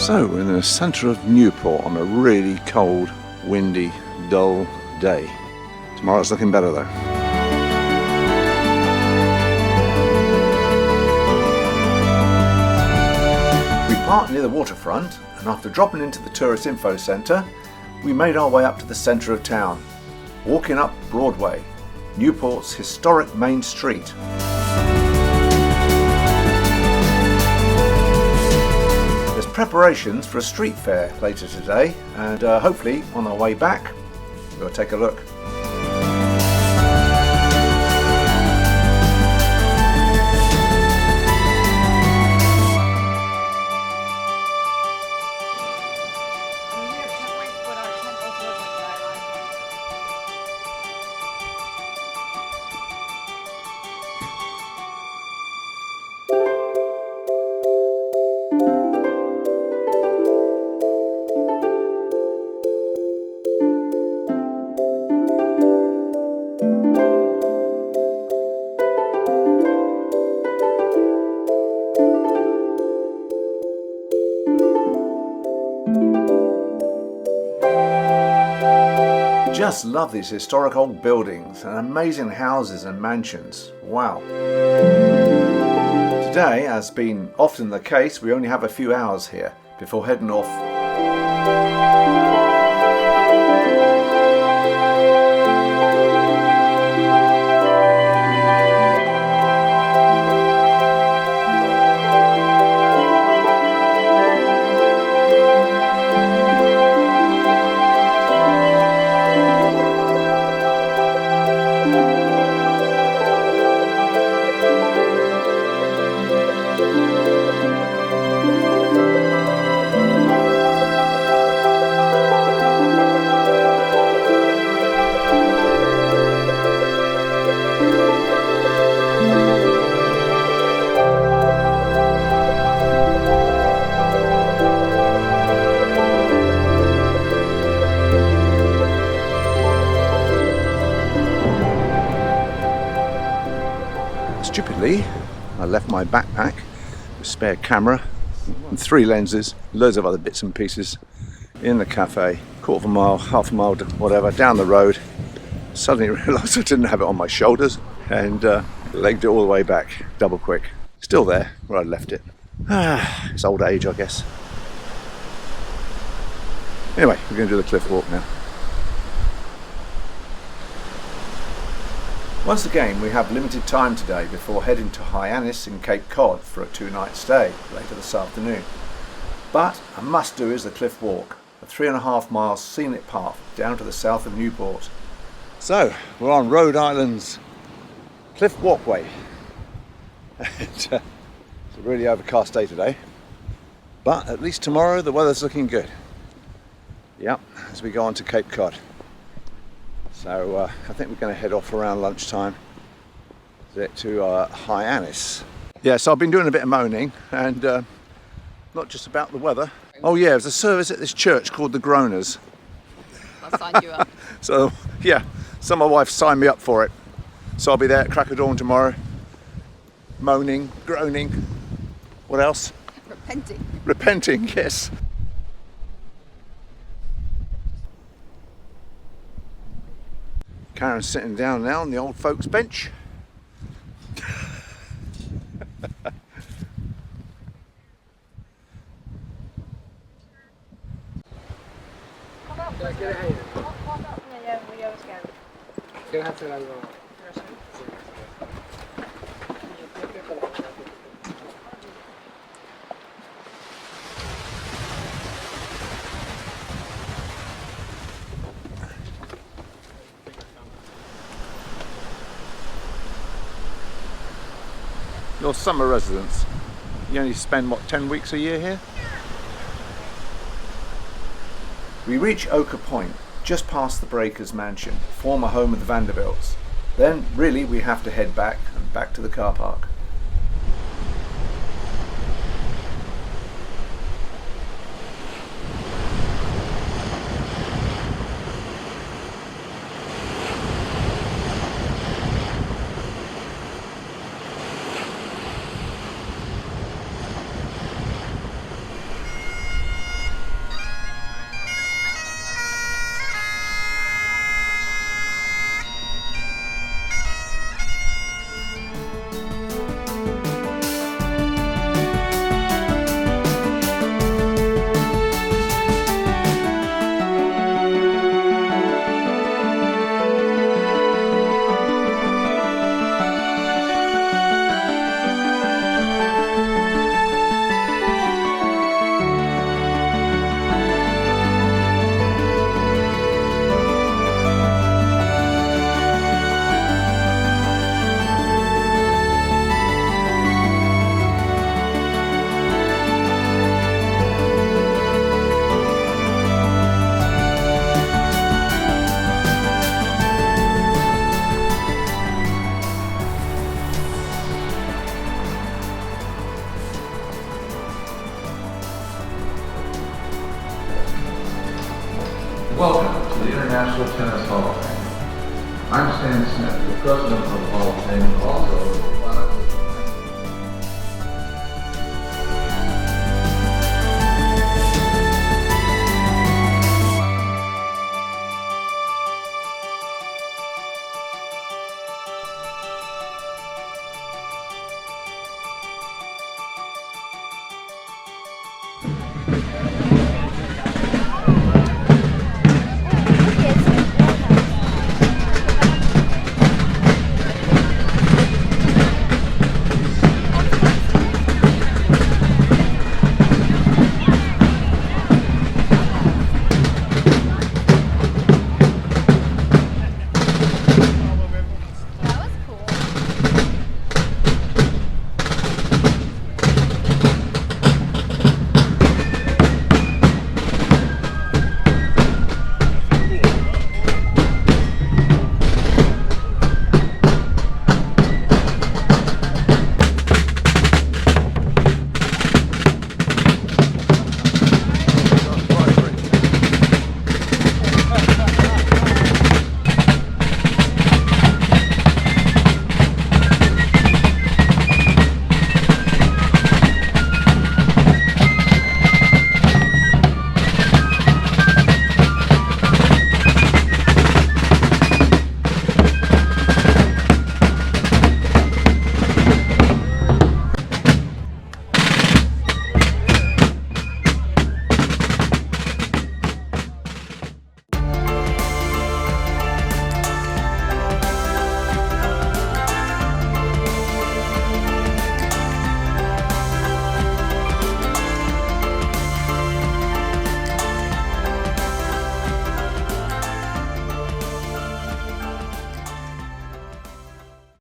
So we're in the centre of Newport on a really cold, windy, dull day. Tomorrow's looking better though. We parked near the waterfront, and after dropping into the tourist info centre, we made our way up to the centre of town, walking up Broadway, Newport's historic main street. There's preparations for a street fair later today, and hopefully on our way back we'll take a look. Just love these historic old buildings and amazing houses and mansions. Wow. Today, as been often the case, we only have a few hours here before heading off. Stupidly, I left my backpack with a spare camera and 3 lenses, loads of other bits and pieces in the cafe, quarter of a mile, half a mile, whatever, down the road. Suddenly realised I didn't have it on my shoulders and legged it all the way back, double quick. Still there where I left it. It's old age, I guess. Anyway, we're going to do the cliff walk now. Once again, we have limited time today before heading to Hyannis in Cape Cod for a 2-night stay later this afternoon. But a must-do is the cliff walk, a 3.5 mile scenic path down to the south of Newport. So, we're on Rhode Island's cliff walkway. It's a really overcast day today, but at least tomorrow the weather's looking good. Yep, as we go on to Cape Cod. So I think we're going to head off around lunchtime to Hyannis. Yeah, so I've been doing a bit of moaning, and not just about the weather. Oh yeah, there's a service at this church called the Groaners. I'll sign you up. So yeah, so my wife signed me up for it. So I'll be there at crack of dawn tomorrow. Moaning, groaning. What else? Repenting. Repenting, yes. Karen's sitting down now on the old folks bench. Your summer residence, you only spend what, 10 weeks a year here? We reach Ochre Point, just past the Breakers' mansion, former home of the Vanderbilts. Then really we have to head back and back to the car park. National Tennis Hall of Fame. I'm Stan Smith, the president of the Hall of Fame, also